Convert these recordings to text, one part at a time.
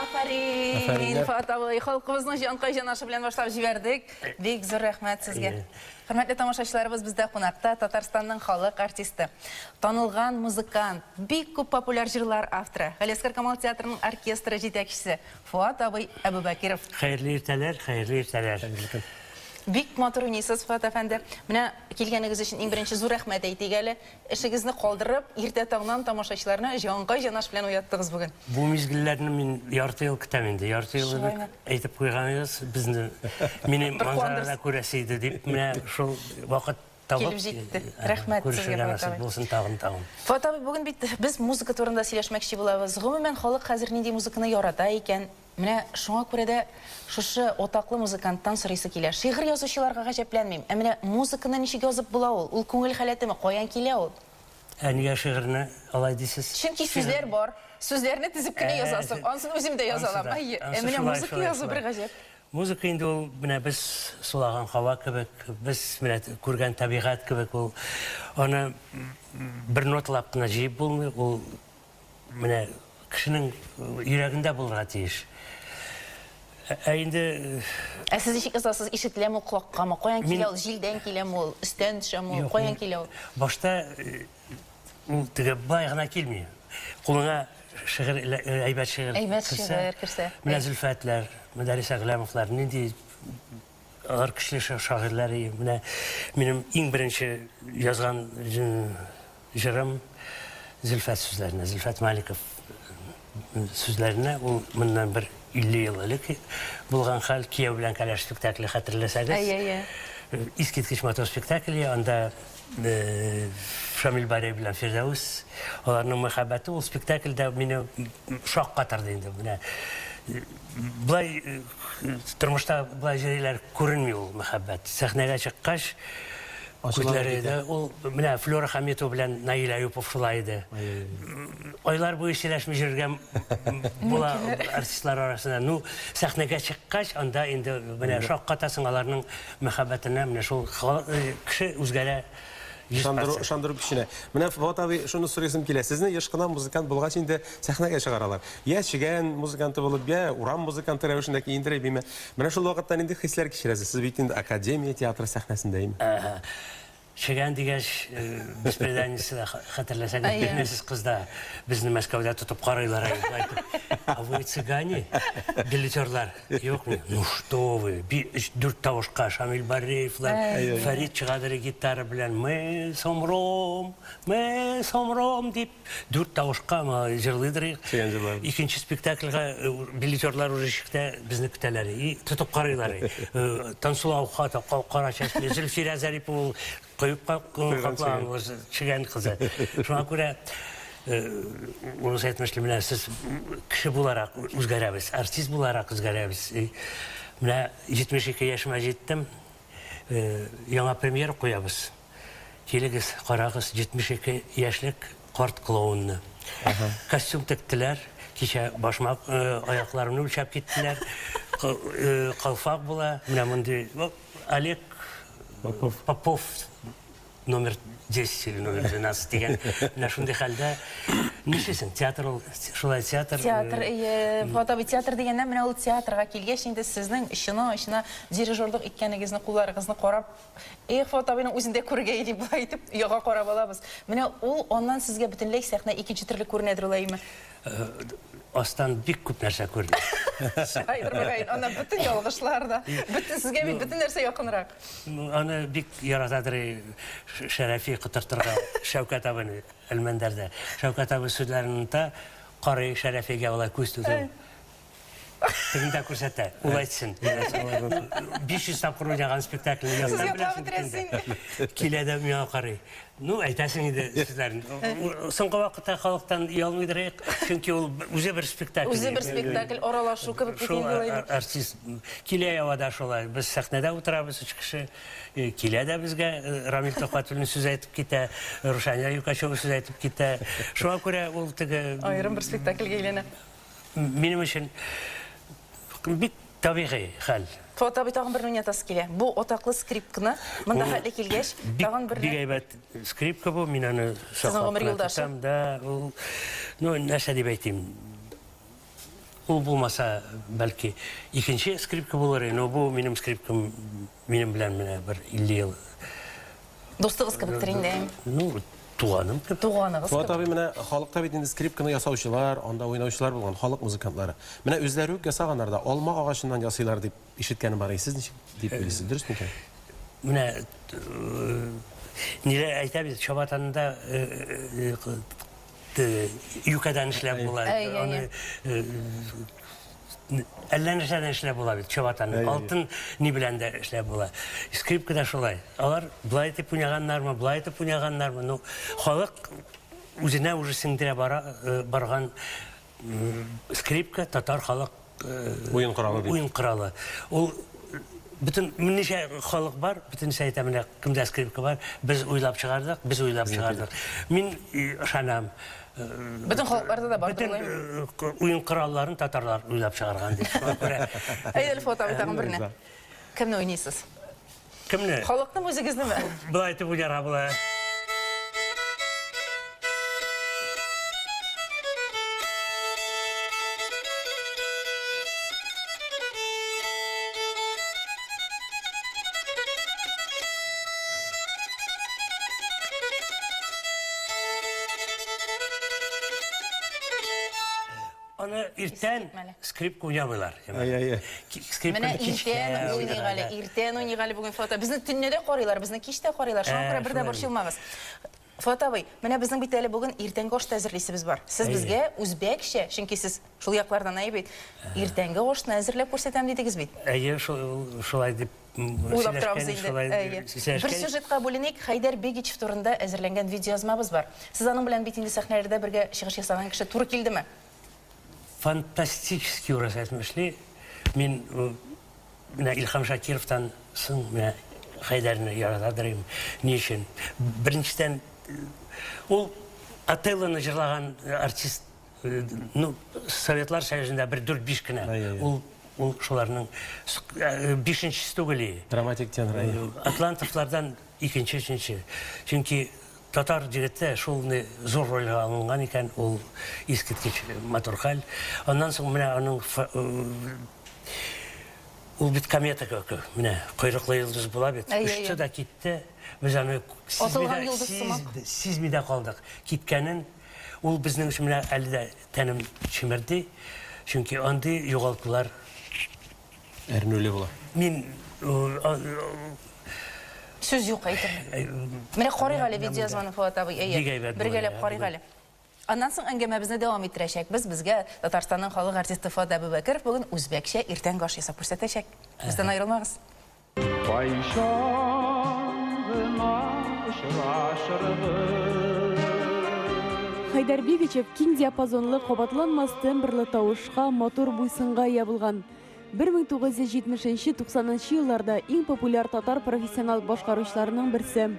Афарин, Фатабай, халқымыздың жанқай жанашы білен баштап жібердік. Бек зор рахмет сізге. Құрметті тамашашыларыбыз бізде қонақта Татарстанның халық артисті, танылған музыкант, бек көп популяр жырлар авторы, Галиаскар Камал театрының оркестрі жетекшісі Фуат-абай Әбубәкиров. Xeyirli irtələr, xeyirli irtələr. Бик матур уйнайсыз, Фуат әфәнде. Менә келгәнегез өчен иң беренче зур рәхмәт әйтик әле. Эшегезне калдырып, иртә таңнан тамашачыларны җанкай җанаш белән уяттыгыз бүген. Bu mizgillərni min ярты ел көтәм инде. Ярты ел әйтеп куйганыгыз, безне минем манзарада күрәсе иде дип, менә шул вакыт табып килеп җитте. Рәхмәт сезгә, Фуат абый. Булсын тагын. Фуат абый, бүген бит без музыка турында сөйләшмәкче булабыз. Гомумән халык хәзер нинди музыканы ярата икән? Менә шуңа күрә дә шушы отаклы музыканттан сорыйсы килә. Шигырь язучыларга гаҗәпләнмим. Ә менә музыканы ничек язып була ул? Ул күңел халәтеме, каян килә ул? Нигә шигырьне алай дисез? Чөнки сүзләр бар. Сүзләрне тизеп кенә язасың. Ансын үзем дә яза алам. Менә музыка язу бер гаҗәп. Музыка инде ул менә без сулаган һава кебек, без менә күргән табигать кебек ул. Аны бер ноталап кына җыеп булмый, ул менә кешенең йөрәгендә булырга тиеш. Инде сез ничек язасыз? Ишетеләме колаккамы? Каян килә ул? Җилдән киләме ул? Өстән төшәме ул? Каян килә ул? Башта ул теге бай гына килми. Кулыңа шигырь, әйбәт шигырь керсә. Менә Зөлфәтләр, Мәдәрис Әгъләмовлар, нинди алар көчле шагыйрьләр. Менә минем иң беренче язган җырым Зөлфәт сүзләренә, Зөлфәт Маликов сүзләренә, ул моннан бер 50 ел элек булган хәл, Кияү белән кәләш спектакле хәтерләсәгез. Искиткеч матур спектакль, анда Шамил Барей белән Фирдәүс, аларның мәхәббәте ул спектакльдә мине шаккатырды инде. Менә булай тормышта булай җырлар күренми ул мәхәббәт. Сәхнәгә чыккач, күзләрендә ул менә Флора Хаметова белән Наил Аюпов шулай иде. Айлар буе сөйләшми йөргән була артистлар арасында. Ну, сәхнәгә чыккач, анда инде менә шаккатасың аларның мәхәббәтенә, менә шул кеше үзгәрә. Шандырып киченә. Менә Фуат абый, шуны сорыйсым килә. Сезне еш кына музыкант булгач инде сәхнәгә чыгаралар. Я чигән музыканты булып, я урам музыканты рәвешендә киендерә биме. Менә шул вакытта нинди хисләр кичерәсез? Сез бит инде академия театры сәхнәсендәме? Чегән дигәч, беспреданница хәтерләсәгез, бирмәсез кызда безне Мәскәүдә тотып карыйлар. А вы цыгане, билетерлар? Юкмы? Ну что вы? 4 тавышка Шамил Бареевлар, Фәрит чыгадыр гитара белән мы сомром дип 4 тавышка җырлыйдыр. Икенче спектакльгә билетерлар уже чыкты, безне көтәләр. И тотып карыйлар. Тансулау хата, кара чәчле Зөлфия Зарипова коюп каплагыз чигән кызы. Шуңа күрә ул әйтмешли, менә сез кеше буларак үзгәрәбез, артист буларак үзгәрәбез. Менә 72 яшьмә җиттем. Яңа премьера куябыз. Килегез, карагыз, 72 яшьлек карт клоунны. Костюм тектеләр, кичә башмак аякларымны үлчәп киттеләр. Калфак була. Менә мондый Олег Попов номер 10 или номер 12 дигән. Менә шундый хәлдә нишлисең? Театр ул, шулай театр. Театр, Фуат абый, театр дигәндә менә ул театрга килгәч инде сезнең ишина дирижерлык иткәнегезне, кулларыгызны карап, Фуат абыйның үзендә күргәй дип әйтеп, яга карап алабыз. Менә ул аннан сезгә бөтенләй сәхнә икенче төрле күренәдер улаймы? Астан бик күп нәрсә күрдем. Шайдырмагай, ана бөтен ялгышларда, бөтен сезгә бит бөтен нәрсә якынрак. Аны бик яратадыр Шәрәфи кытыртырга Шәүкәт абыны Әлмәндәрдә. Шәүкәт абы сүзләрендә карый Шәрәфигә алай күз тотып. Тегендә күрсәтә, ул әйтсен. 500 тапкыр уйнаган спектакльне язган белән киләдә миңа карый. Ну, әйтәсең иде сүзләрен. Соңгы вакытта халыктан ялмыйдыр, чөнки ул үзе бер спектакль. Үзе бер спектакль, аралашу кебек булган. Артист килә явада шулай. Без сәхнәдә утырабыз, үч кеше. Килә дә безгә Рамил Тохватуллин сүз әйтеп китә, Рушания Юкачева сүз әйтеп китә. Шуңа күрә ул теге аерым бер спектакльгә әйләнә. Минем өчен бик табигый хәл. Фуат абый, тагын бер уйнатасы килә. Бу отаклы скрипканы монда хәтле килгәч, тагын бер бик әйбәт скрипка бу, мин аны саклап тотам да. Ну, нәрсә дип әйтим? Ул булмаса, бәлки, икенче скрипка булыр, но бу минем скрипкам минем белән менә бер 50 ел. Достыгыз кебек инде. Ну, туганым. Туганыгыз Фуат кебек. абый менә халыкта бит инде скрипканы ясаучылар, анда уйнаучылар булган халык музыкантлары. Менә үзләре үк ясаганнар да алма агачыннан ясыйлар дип ишеткәнем бар. Сез ничек дип белисез? Дөрес микән? Менә ниләр әйтәбез, Чабатанда юкадан эшләп була. Аны әллә нәрсәдән эшләп була бит, Чабатаны. Алтын ни белән дә эшләп була. Скрипка да шулай. Алар булай итеп уйнаганнармы, булай итеп уйнаганнармы? Ну, халык үзенә уже сеңдерә барган скрипка татар халык Уен коралы дип. Уен коралы. Ул bütün ничә халык бар, bütün сәйтәмендә кемдә скрипка бар, без уйлап чыгардык, без уйлап чыгардык. Мин ышанам. Bütün халыкларда да бар булган. Уен коралларын татарлар уйлап чыгарган дип. Әйдә фото тагын берне. Кемне уйныйсыз? Кемне? Халыкның үзегезнеме? Булай итеп уйнарга була. Аны иртән скрипка уйнамыйлар. Менә иртән уйныйгалы, иртән уйныйгалы бүген фото. Безне төннәдә карыйлар, безне кичтә карыйлар. Шуңа күрә бер дә борчылмагыз. Фото абый, менә безнең бит әле бүген иртәнге ашты әзерлисебез бар. Сез безгә үзбәкчә, чөнки сез шул яклардан әйбит, иртәнге ашны әзерләп күрсәтәм дидегез бит. Әйе, шулай дип Уйлап торабыз инде. Бер сюжетка бүленик, Хайдар Бигичев турында әзерләнгән видеоязмабыз бар. Сез аның белән бит инде сәхнәләрдә бергә чыгыш ясаган кеше туры килдеме? Фантастический ураз әйтмешли. Мин менә Илхам Шакировтан соң менә Хайдарны яратадырым. Ни өчен? Беренчедән ул Отеллоны җырлаган артист, ну, Советлар Союзында бер 4-5 кенә. Ул шуларның 5-нчесе түгел. Драматик тенор. Атлантовлардан 2-нче. Чөнки татар җегете шулны зур рольгә алынган икән, ул искиткеч матур хәл. Аннан соң менә аның ул бит комета көке, менә койрыклы йолдыз була бит. Өчтә дә китте. Без аны сизми дә калдык. Киткәнен ул безнең өчен менә әле дә тәнем чимерде. Чөнки андый югалтулар әрнүле була. Мин Сөз юк әйтерлек. Менә карыйгалы видеоязманы Фуат абый, бергәләп карыйгалы. Аннан соң әңгәмәбезне дәвам иттерәчәкбез. Безгә Татарстанның халык артисты Фуат Әбүбәкеров бүген үзбәкчә иртәнге аш ясап күрсәтәчәк. Бездән аерылмагыз. Хайдар Бигичев киң диапазонлы кабатланмас тембрлы тавышка, мотор буйсынга ия булган. 1970-90 елларда иң популяр татар профессионал башкаручыларының берсе.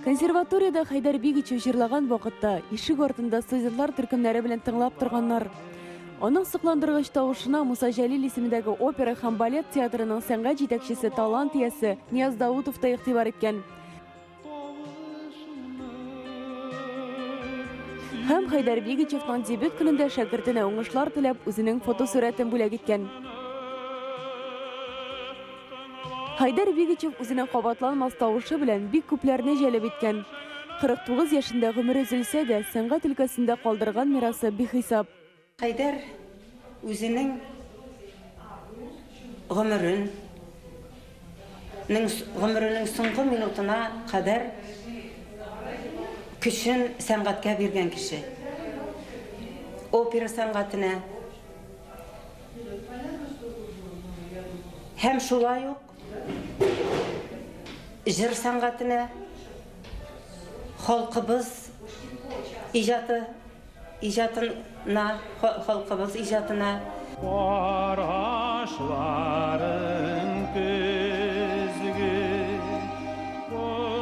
Консерваторияда Хайдар Бигичев җырлаган вакытта ишек артында студентлар төркемнәре белән тыңлап торганнар. Аның сыкландыргыч тавышына Муса Җәлил исемендәге опера һәм балет театрының сәнгать җитәкчесе, талант иясе Нияз Даутов та игътибар иткән. Һәм Хайдар Бигичевның дебют көнендә шәкертенә уңышлар теләп үзенең фотосурәтен бүләк иткән. Хайдар Бигичев үзенең кабатланмас тавышы белән бик күпләрне җәлеп иткән. 49 яшендә гомере өзелсә дә, сәнгать өлкәсендә калдырган мирасы бихисап. Хайдар үзенең гомеренең соңгы минутына кадәр көчен сәнгатькә биргән кеше. Опера сәнгатенә һәм шулай ук җыр сәнгатенә, халкыбыз иҗатына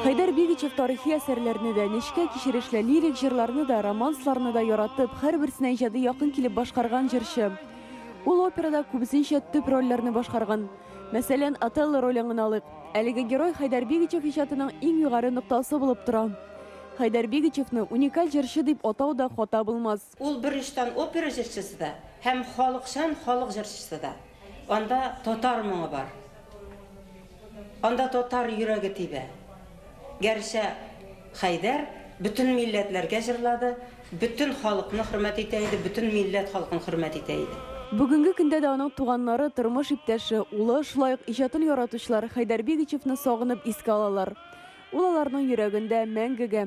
Хайдар Бигичев тарихи әсәрләрне дә, нечкә кичерешле лирик җырларны да, романсларны да яратып, һәрберсенә иҗады якын килеп башкарган җырчы. Ул операда күбесенчә төп рольләрне башкарган. Мәсәлән, Отелло ролен алыйк. Әлеге герой Хайдар Бигичев иҗатының иң югары ноктасы булып тора. Хайдар Бигичевны уникаль җырчы дип атау да хата булмас. Ул беренчедән опера җырчысы да, һәм халыкчан халык җырчысы да. Анда татар моңы бар. Анда татар йөрәге тибә. Гәрчә Хайдар bütün милләтләргә җырлады, bütün халыкны хөрмәт итә иде, bütün милләт халкын хөрмәт итә иде. Бүгенге көндә дә аның туганнары, тормыш иптәше, улы, шулай ук иҗатын яратучылар Хайдар Бигичевны сагынып искә алалар. Ул аларның йөрәгендә мәңгегә.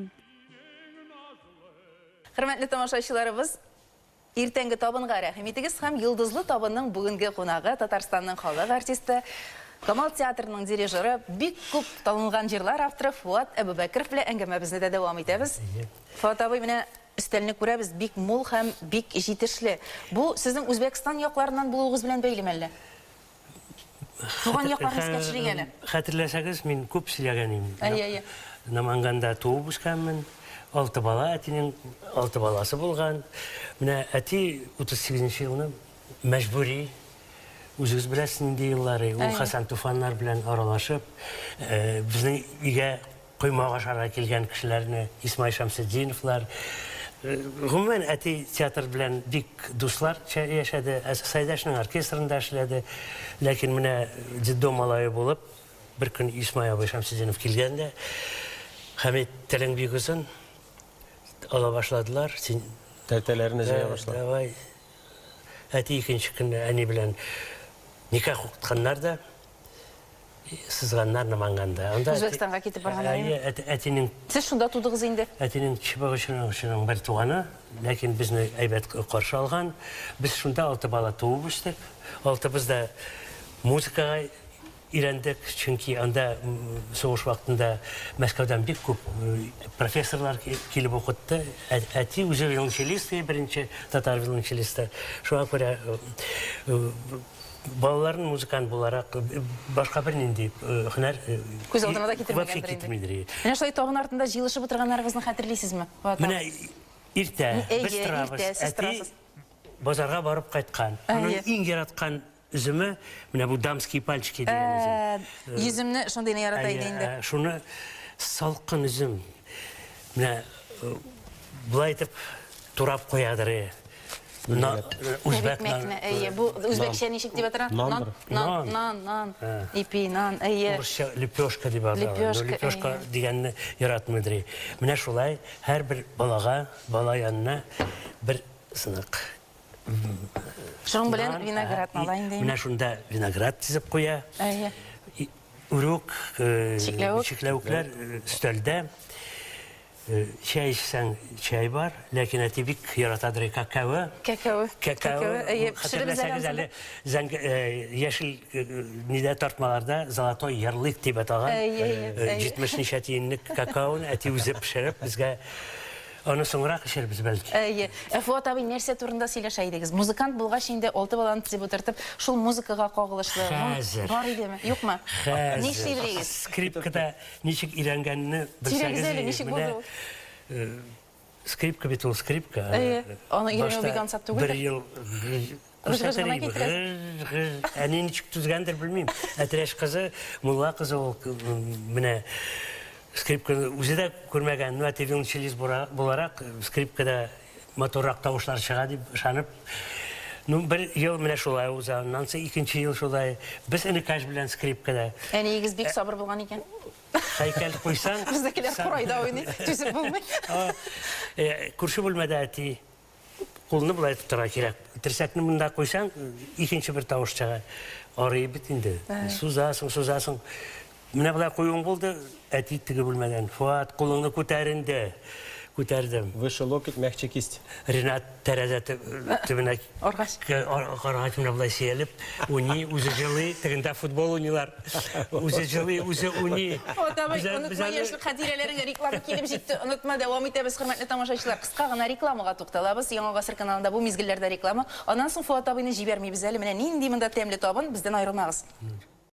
Хөрмәтле тамашачыларыбыз, иртәнге табынга рәхим итегез һәм Йолдызлы табынның бүгенге кунагы Татарстанның халык артисты, Камал театрының дирижеры, бик күп танылган җырлар авторы Фуат Әбүбәкеров белән әңгәмәбезне дә дәвам итәбез. Фуат абый, менә өстәлне күрәбез, бик мул һәм бик җитешле. Бу сезнең Үзбәкстан якларыннан булуыгыз белән бәйлеме әллә? Туган якларны искә төшерик әле. Хәтерләсәгез, мин күп сөйләгән идем. Наманганда туып үскәнмен. 6 бала, әтинең 6 баласы булган. Менә әти 38 елны мәҗбүри үзегез беләсез инде еллары, ул Хасан Туфаннар белән аралашып, безнең өйгә коймак ашарга килгән кешеләрне, Исмаил Шамсетдиновлар, гомумән әти театр белән бик дуслар яшәде, Сайдашның оркестрында эшләде, ләкин менә детдом малае булып, бер көн Исмаил Шамсетдинов килгәндә, Хәмит телең бик узын, ала башладылар, син Тәртәләрне җыя башлады. Давай. Әти икенче көнне әни белән никах укытканнар да, сызганнар Наманганда. Үзбәкстанга китеп барганнар. Әтинең Сез шунда тудыгыз инде. Әтинең чыбыгычының бер туганы, ләкин безне әйбәт каршы алган. Без шунда 6 бала туып үстек. 6быз да музыкага өйрәндек, чөнки анда сугыш вакытында Мәскәүдән бик күп профессорлар килеп укытты. Әти үзе виолончелист, беренче татар виолончелисты. Шуңа күрә балаларын музыкант буларак башка бер нинди һөнәр Күз алдына да китермәгәндер инде. Менә шулай табын артында җыелышып утырганнарыгызны хәтерлисезме? Менә иртә без торабыз. Әти базарга барып кайткан. Аның иң яраткан üzümü, менә бу дамские пальчики дигән üzüm. Yüzümне шундый ярата иде инде. Шуны салкын üzüm. Менә булай итеп турап куядыр. Үзбәк мәкне, бу үзбәкчә ничек дип атала? Нан, ипи, нан, Урысча лепешка дип атала. Лепешка дигәнне яратмыйдыр. Менә шулай һәр бер балага, бала янына бер сынык. Шуның белән виноград мала инде. Менә шунда виноград тизеп куя. Урок, чикләвекләр өстәлдә. Чәй içсәң, чәй бар, ләкин әти бик яратадыр какао. Какао. Хәтерләсәгез әле, яшел нидә тартмаларда золотой ярлык дип аталган. 70 ничә тиенлек какаоны әти үзе пешереп безгә аны соңрак эчербез бәлки. Фуат абый, нәрсә турында сөйләшә идегез? Музыкант булгач инде 6 баланы тизеп утыртып, шул музыкага кагылышлы бар идеме? Юкмы? Ни эшлибез? Скрипкада ничек өйрәнгәнне белсәгез. Скрипка бит ул скрипка. Аны өйрәнү бик ансат түгел. Бер ел әни ничек түзгәндер белмим. Әтрәш кызы, мулла кызы ул менә скрипканы үзе дә күрмәгән, әти виолончелист буларак скрипкада моторрак тавышлар чыга дип ышанып, бер ел менә шулай уза, аннан соң икенче ел шулай. Без энекәш белән скрипкада. Әниегез бик сабыр булган икән. Һәйкәл куйсаң, Бездәкеләр курайда уйный, түзеп булмый. Күрше бүлмәдә әти кулны булай тотара кирәк. Терсәкне монда куйсаң, икенче бер тавыш чыга. Арый бит инде. Сузасың. Менә булай куюң булды, әти теге бүлмәдән. Фуат, кулыңны күтәр инде. Күтәрдем. Выше локоть, мягче кисть. Ренат тәрәзә төбенә карагач менә булай сөялеп, уйный, үзе җылый, тегендә футбол уйныйлар. Үзе җылый, үзе уйный. Онытма яшьлек хатирәләреңә реклама килеп җитте. Онытма, дәвам итәбез, хөрмәтле тамашачылар. Кыска гына рекламага тукталабыз. Яңа гасыр каналында бу мизгелләрдә реклама. Аннан соң Фуат абыйны җибәрмибез әле. Менә нинди монда тәмле табын, бездән аерылмагыз.